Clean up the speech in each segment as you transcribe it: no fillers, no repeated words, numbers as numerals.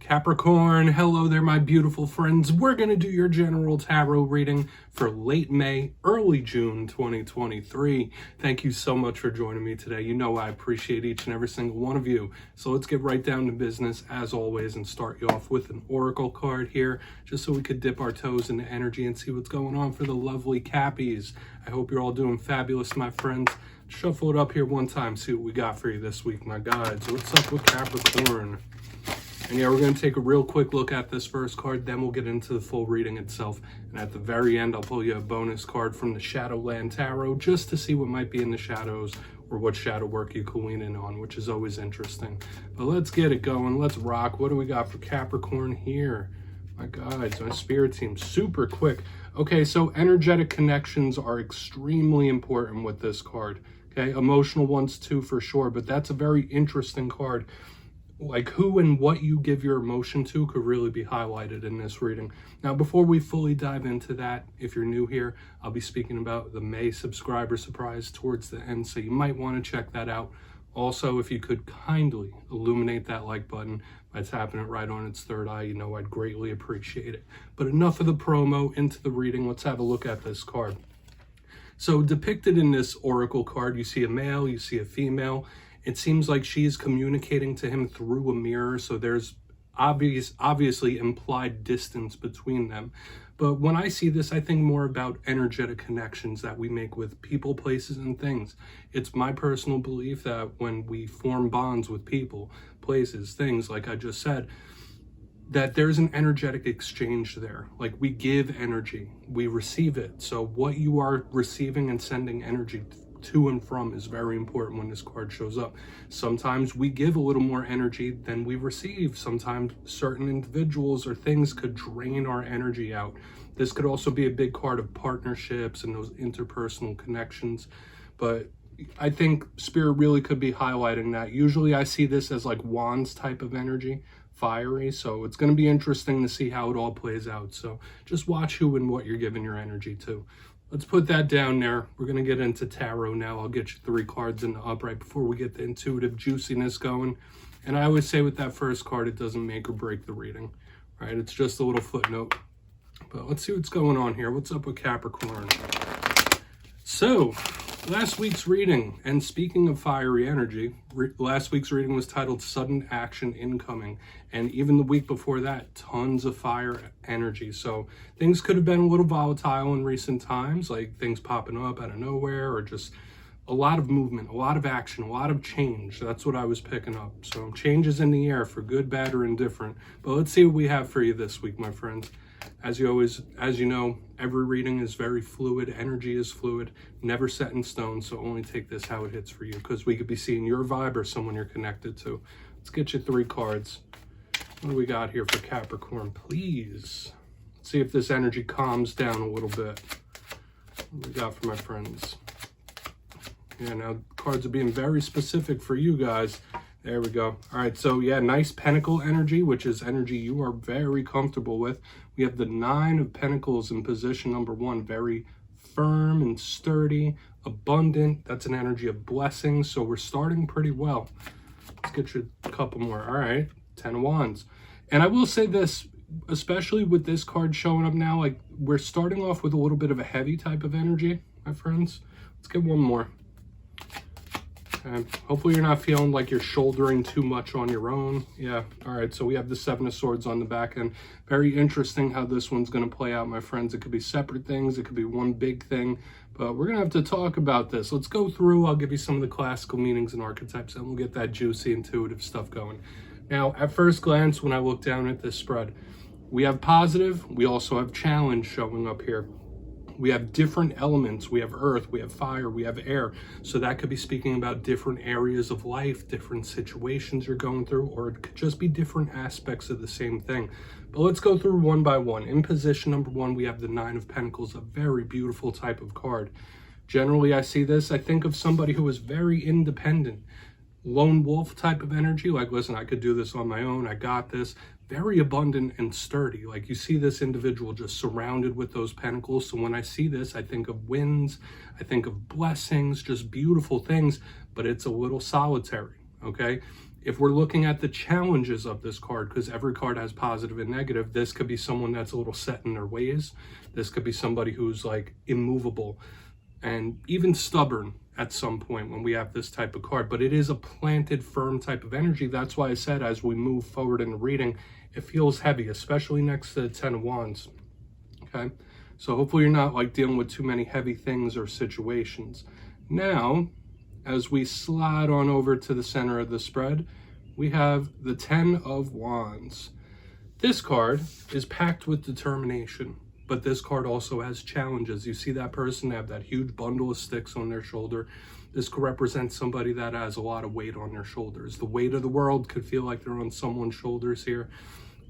Capricorn, hello there, my beautiful friends. We're going to do your general tarot reading for late May, early June 2023. Thank you so much for joining me today. You know I appreciate each and every single one of you. So let's get right down to business, as always, and start you off with an oracle card here, just so we could dip our toes into energy and see what's going on for the lovely Cappies. I hope you're all doing fabulous, my friends. Shuffle it up here one time, see what we got for you this week, my guides. What's up with Capricorn? And yeah, we're going to take a real quick look at this first card, then we'll get into the full reading itself. And at the very end, I'll pull you a bonus card from the Shadowland Tarot just to see what might be in the shadows or what shadow work you can lean in on, which is always interesting. But let's get it going. Let's rock. What do we got for Capricorn here? My guides, my spirit team, super quick. Okay, so energetic connections are extremely important with this card. Okay, emotional ones too for sure, but that's a very interesting card. Like who and what you give your emotion to could really be highlighted in this reading. Now, before we fully dive into that, if you're new here, I'll be speaking about the May subscriber surprise towards the end, so you might want to check that out. Also, if you could kindly illuminate that like button by tapping it right on its third eye, you know I'd greatly appreciate it. But enough of the promo, into the reading. Let's have a look at this card. So depicted in this oracle card, you see a male, you see a female. It seems like she's communicating to him through a mirror, so there's obviously implied distance between them. But when I see this, I think more about energetic connections that we make with people, places, and things. It's my personal belief that when we form bonds with people, places, things, like I just said, that there's an energetic exchange there. Like we give energy, we receive it. So what you are receiving and sending energy to and from is very important when this card shows up. Sometimes we give a little more energy than we receive. Sometimes certain individuals or things could drain our energy out. This could also be a big card of partnerships and those interpersonal connections. But I think Spirit really could be highlighting that. Usually I see this as like wands type of energy, fiery. So it's going to be interesting to see how it all plays out. So just watch who and what you're giving your energy to. Let's put that down there. We're going to get into tarot now. I'll get you 3 cards in the upright before we get the intuitive juiciness going. And I always say with that first card, it doesn't make or break the reading, right? It's just a little footnote. But let's see what's going on here. What's up with Capricorn? So, last week's reading, and speaking of fiery energy, last week's reading was titled Sudden Action Incoming. And even the week before that, tons of fire energy. So things could have been a little volatile in recent times, like things popping up out of nowhere, or just a lot of movement, a lot of action, a lot of change. That's what I was picking up. So changes in the air for good, bad, or indifferent. But let's see what we have for you this week, my friends. As you know, every reading is very fluid. Energy is fluid, never set in stone. So only take this how it hits for you, because we could be seeing your vibe or someone you're connected to. Let's get you 3 cards. What do we got here for Capricorn, please? Let's see if this energy calms down a little bit. What do we got for my friends? Yeah, now cards are being very specific for you guys. There we go. All right, so yeah, nice pentacle energy, which is energy you are very comfortable with. We have the 9 of Pentacles in position number 1, very firm and sturdy, abundant. That's an energy of blessings, so we're starting pretty well. Let's get you a couple more. All right, 10 of Wands. And I will say this, especially with this card showing up now, like we're starting off with a little bit of a heavy type of energy, my friends. Let's get one more. Okay. Hopefully you're not feeling like you're shouldering too much on your own. Yeah. All right. So we have the 7 of Swords on the back end. Very interesting how this one's going to play out, my friends. It could be separate things. It could be one big thing. But we're going to have to talk about this. Let's go through. I'll give you some of the classical meanings and archetypes, and we'll get that juicy, intuitive stuff going. Now, at first glance, when I look down at this spread, we have positive. We also have challenge showing up here. We have different elements. We have earth, we have fire, we have air. So that could be speaking about different areas of life, different situations you're going through, or it could just be different aspects of the same thing. But let's go through one by one. In position number 1, we have the 9 of Pentacles, a very beautiful type of card. Generally, I see this, I think of somebody who is very independent, lone wolf type of energy. Like, listen, I could do this on my own. I got this. Very abundant and sturdy. Like you see this individual just surrounded with those pentacles. So when I see this, I think of winds, I think of blessings, just beautiful things, but it's a little solitary. Okay. If we're looking at the challenges of this card, because every card has positive and negative, this could be someone that's a little set in their ways. This could be somebody who's like immovable and even stubborn at some point when we have this type of card. But it is a planted, firm type of energy. That's why I said as we move forward in the reading, it feels heavy, especially next to the 10 of Wands. Okay, so hopefully you're not like dealing with too many heavy things or situations. Now, as we slide on over to the center of the spread, we have the 10 of Wands. This card is packed with determination, but this card also has challenges. You see that person have that huge bundle of sticks on their shoulder. This could represent somebody that has a lot of weight on their shoulders. The weight of the world could feel like they're on someone's shoulders here.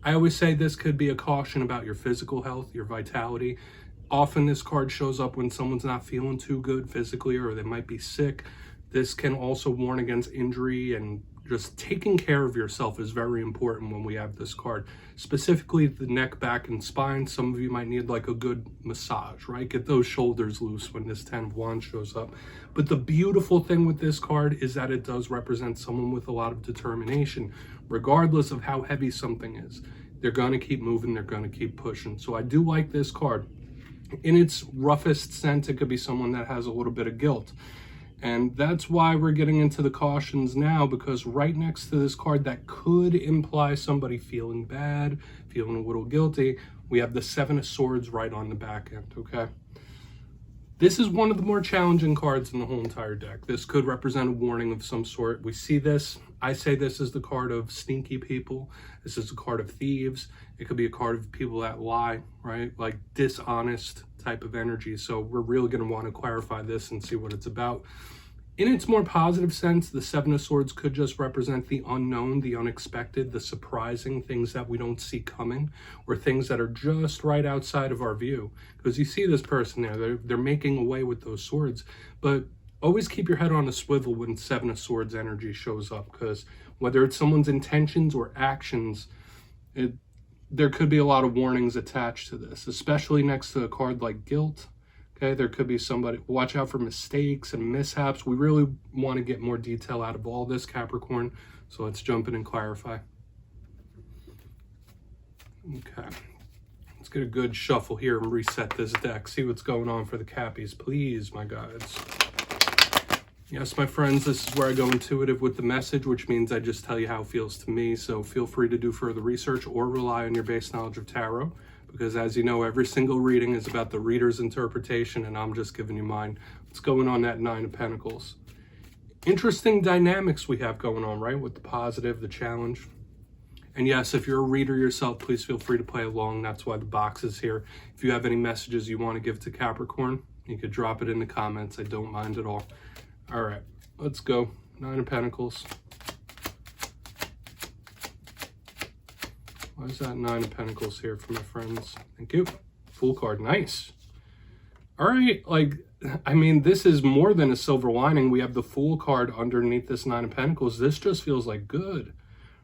I always say this could be a caution about your physical health, your vitality. Often this card shows up when someone's not feeling too good physically, or they might be sick. This can also warn against injury, and just taking care of yourself is very important when we have this card. Specifically the neck, back, and spine. Some of you might need like a good massage, right? Get those shoulders loose when this 10 of Wands shows up. But the beautiful thing with this card is that it does represent someone with a lot of determination. Regardless of how heavy something is, they're going to keep moving, they're going to keep pushing. So I do like this card. In its roughest sense, it could be someone that has a little bit of guilt. And that's why we're getting into the cautions now, because right next to this card that could imply somebody feeling bad, feeling a little guilty, we have the 7 of Swords right on the back end, okay? This is one of the more challenging cards in the whole entire deck. This could represent a warning of some sort. We see this. I say this is the card of sneaky people. This is a card of thieves. It could be a card of people that lie, right? Like dishonest type of energy. So we're really going to want to clarify this and see what it's about. In its more positive sense, the 7 of Swords could just represent the unknown, the unexpected, the surprising, things that we don't see coming, or things that are just right outside of our view. Because you see this person there, they're making away with those swords. But always keep your head on a swivel when 7 of Swords energy shows up, because whether it's someone's intentions or actions, there could be a lot of warnings attached to this, especially next to a card like guilt. Okay, there could be somebody, watch out for mistakes and mishaps. We really want to get more detail out of all this, Capricorn. So let's jump in and clarify. Okay, let's get a good shuffle here and reset this deck. See what's going on for the Cappies, please, my guides. Yes, my friends, this is where I go intuitive with the message, which means I just tell you how it feels to me. So feel free to do further research or rely on your base knowledge of tarot. Because as you know, every single reading is about the reader's interpretation, and I'm just giving you mine. What's going on that 9 of Pentacles? Interesting dynamics we have going on, right? With the positive, the challenge. And yes, if you're a reader yourself, please feel free to play along. That's why the box is here. If you have any messages you want to give to Capricorn, you could drop it in the comments. I don't mind at all. All right, let's go. 9 of Pentacles. Why is that 9 of Pentacles here for my friends? Thank you. Fool card, nice. All right, like, I mean, this is more than a silver lining. We have the Fool card underneath this 9 of Pentacles. This just feels like good,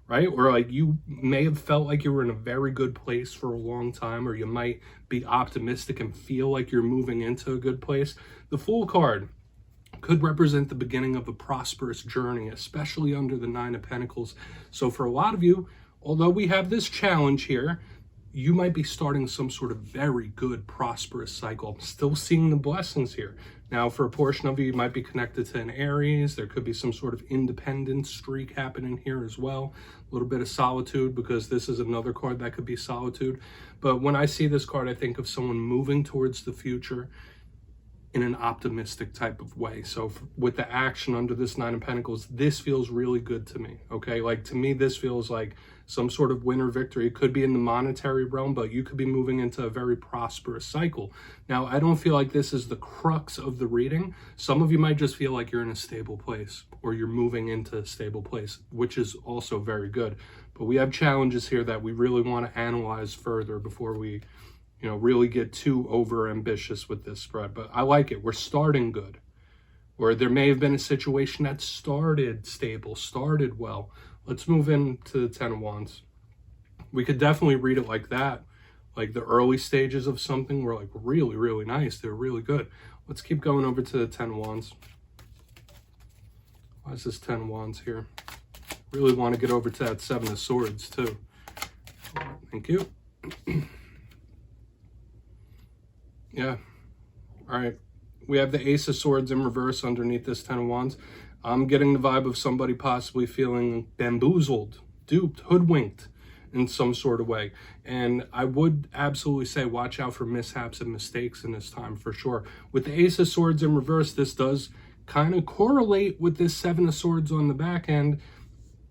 right? Or like you may have felt like you were in a very good place for a long time, or you might be optimistic and feel like you're moving into a good place. The Fool card could represent the beginning of a prosperous journey, especially under the 9 of Pentacles. So for a lot of you, although we have this challenge here, you might be starting some sort of very good, prosperous cycle. I'm still seeing the blessings here. Now, for a portion of you, you might be connected to an Aries. There could be some sort of independent streak happening here as well. A little bit of solitude, because this is another card that could be solitude. But when I see this card, I think of someone moving towards the future in an optimistic type of way. So with the action under this 9 of Pentacles, this feels really good to me, okay? Like, to me, this feels like some sort of win or victory. It could be in the monetary realm, but you could be moving into a very prosperous cycle. Now, I don't feel like this is the crux of the reading. Some of you might just feel like you're in a stable place, or you're moving into a stable place, which is also very good. But we have challenges here that we really want to analyze further before we really get too over ambitious with this spread. But I like it. We're starting good. Or there may have been a situation that started stable, started well. Let's move into the 10 of Wands. We could definitely read it like that. Like the early stages of something were like really, really nice. They're really good. Let's keep going over to the 10 of Wands. Why is this 10 of Wands here? Really want to get over to that Seven of Swords too. Thank you. Yeah. All right. We have the Ace of Swords in reverse underneath this Ten of Wands. I'm getting the vibe of somebody possibly feeling bamboozled, duped, hoodwinked in some sort of way. And I would absolutely say watch out for mishaps and mistakes in this time for sure. With the Ace of Swords in reverse, this does kind of correlate with this Seven of Swords on the back end.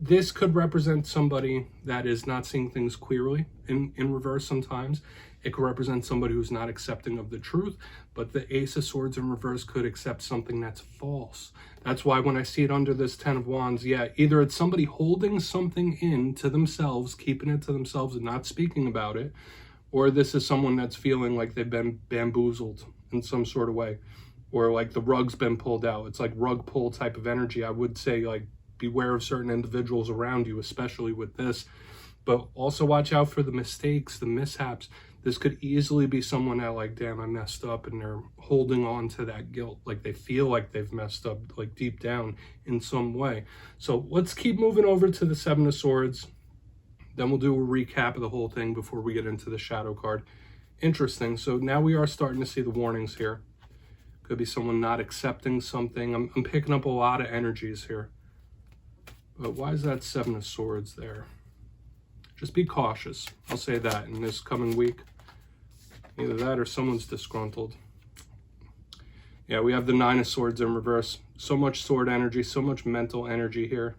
This could represent somebody that is not seeing things clearly in reverse sometimes. It could represent somebody who's not accepting of the truth, but the Ace of Swords in reverse could accept something that's false. That's why when I see it under this Ten of Wands, yeah, either it's somebody holding something in to themselves, keeping it to themselves and not speaking about it, or this is someone that's feeling like they've been bamboozled in some sort of way, or like the rug's been pulled out. It's like rug pull type of energy. I would say like beware of certain individuals around you, especially with this, but also watch out for the mistakes, the mishaps. This could easily be someone that like, damn, I messed up, and they're holding on to that guilt. Like they feel like they've messed up, like deep down in some way. So let's keep moving over to the Seven of Swords. Then we'll do a recap of the whole thing before we get into the shadow card. Interesting. So now we are starting to see the warnings here. Could be someone not accepting something. I'm picking up a lot of energies here. But why is that Seven of Swords there? Just be cautious. I'll say that in this coming week. Either that or someone's disgruntled. Yeah, we have the Nine of Swords in reverse. So much sword energy, so much mental energy here.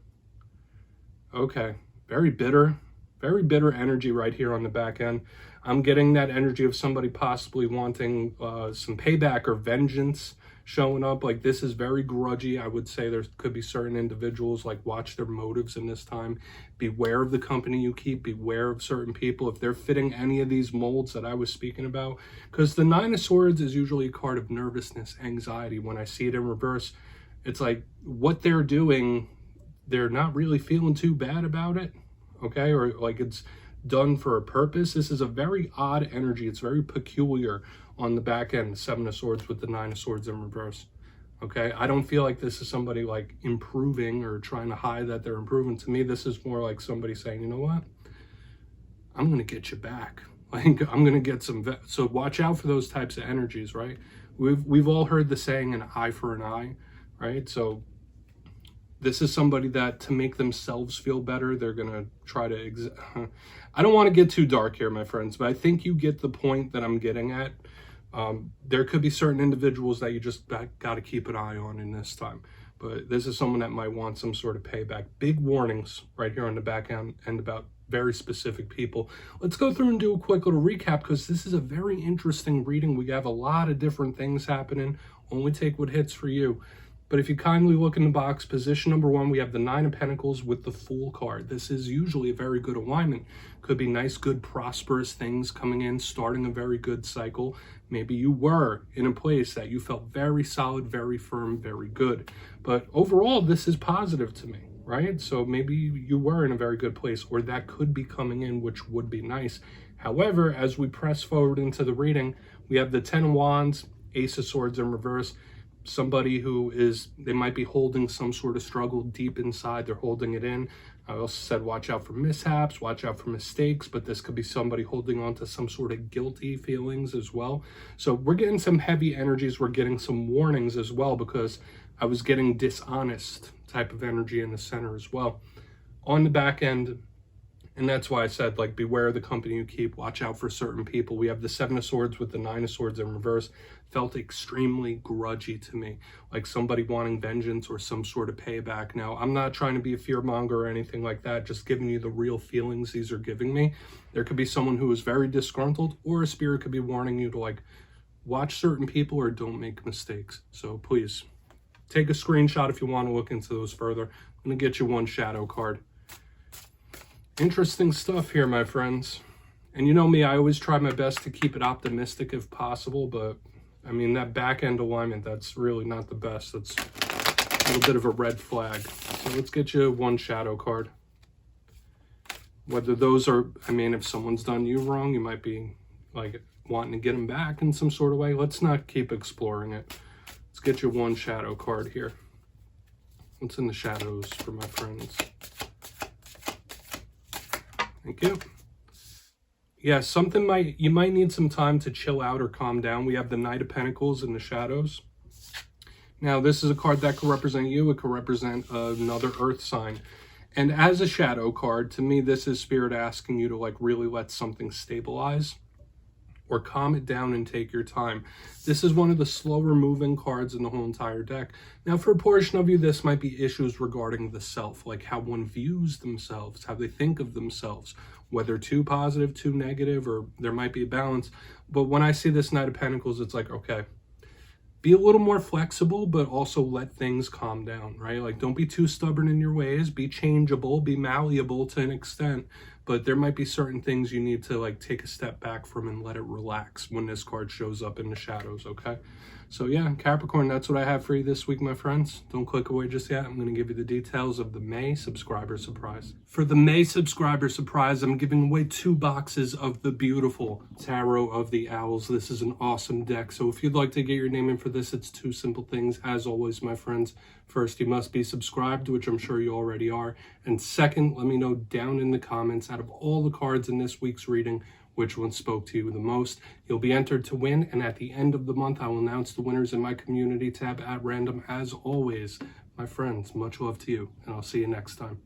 Okay, very bitter energy right here on the back end. I'm getting that energy of somebody possibly wanting some payback or vengeance showing up. Like this is very grudgy. I would say there could be certain individuals, like watch their motives in this time. Beware of the company you keep. Beware of certain people if they're fitting any of these molds that I was speaking about, because the Nine of Swords is usually a card of nervousness, anxiety. When I see it in reverse, it's like what they're doing, they're not really feeling too bad about it, okay, or like it's done for a purpose. This is a very odd energy. It's very peculiar on the back end, the Seven of Swords with the Nine of Swords in reverse. Okay, I don't feel like this is somebody like improving or trying to hide that they're improving. To me, this is more like somebody saying, you know what, I'm going to get you back. Like I'm going to get some. So watch out for those types of energies, right? We've all heard the saying, an eye for an eye, right? So this is somebody that to make themselves feel better, they're going to try to. I don't want to get too dark here, my friends, but I think you get the point that I'm getting at. There could be certain individuals that you just got to keep an eye on in this time. But this is someone that might want some sort of payback. Big warnings right here on the back end about very specific people. Let's go through and do a quick little recap, because this is a very interesting reading. We have a lot of different things happening. Only take what hits for you. But if you kindly look in the box, position number 1, we have the Nine of Pentacles with the Fool card. This is usually a very good alignment. Could be nice, good, prosperous things coming in, starting a very good cycle. Maybe you were in a place that you felt very solid, very firm, very good. But overall, this is positive to me, right? So maybe you were in a very good place, or that could be coming in, which would be nice. However, as we press forward into the reading, we have the Ten of Wands, Ace of Swords in reverse. Somebody who is, they might be holding some sort of struggle deep inside. They're holding it in. I also said watch out for mishaps, watch out for mistakes, but this could be somebody holding on to some sort of guilty feelings as well. So we're getting some heavy energies. We're getting some warnings as well, because I was getting dishonest type of energy in the center as well. On the back end, and that's why I said, like, beware the company you keep, watch out for certain people. We have the Seven of Swords with the Nine of Swords in reverse. Felt extremely grudgy to me, like somebody wanting vengeance or some sort of payback. Now, I'm not trying to be a fearmonger or anything like that, just giving you the real feelings these are giving me. There could be someone who is very disgruntled, or a spirit could be warning you to, like, watch certain people or don't make mistakes. So please, take a screenshot if you want to look into those further. I'm going to get you one shadow card. Interesting stuff here, my friends. And you know me, I always try my best to keep it optimistic if possible, but I mean, that back end alignment, that's really not the best. That's a little bit of a red flag. So let's get you one shadow card. Whether those are, I mean, if someone's done you wrong, you might be like wanting to get them back in some sort of way. Let's not keep exploring it. Let's get you one shadow card here. What's in the shadows for my friends? Thank you. Yeah, you might need some time to chill out or calm down. We have the Knight of Pentacles in the shadows. Now, this is a card that could represent you. It could represent another earth sign. And as a shadow card, to me, this is Spirit asking you to like really let something stabilize or calm it down and take your time. This is one of the slower moving cards in the whole entire deck. Now, for a portion of you, this might be issues regarding the self, like how one views themselves, how they think of themselves, whether too positive, too negative, or there might be a balance. But when I see this Knight of Pentacles, it's like, okay, be a little more flexible, but also let things calm down, right? Like, don't be too stubborn in your ways, be changeable, be malleable to an extent, but there might be certain things you need to like take a step back from and let it relax when this card shows up in the shadows, okay? So yeah, Capricorn, that's what I have for you this week, my friends. Don't click away just yet. I'm going to give you the details of the May subscriber surprise. For the May subscriber surprise, I'm giving away 2 boxes of the beautiful Tarot of the Owls. This is an awesome deck. So if you'd like to get your name in for this, it's 2 simple things. As always, my friends, first, you must be subscribed, which I'm sure you already are. And second, let me know down in the comments, out of all the cards in this week's reading, which one spoke to you the most. You'll be entered to win, and at the end of the month, I will announce the winners in my community tab at random. As always, my friends, much love to you, and I'll see you next time.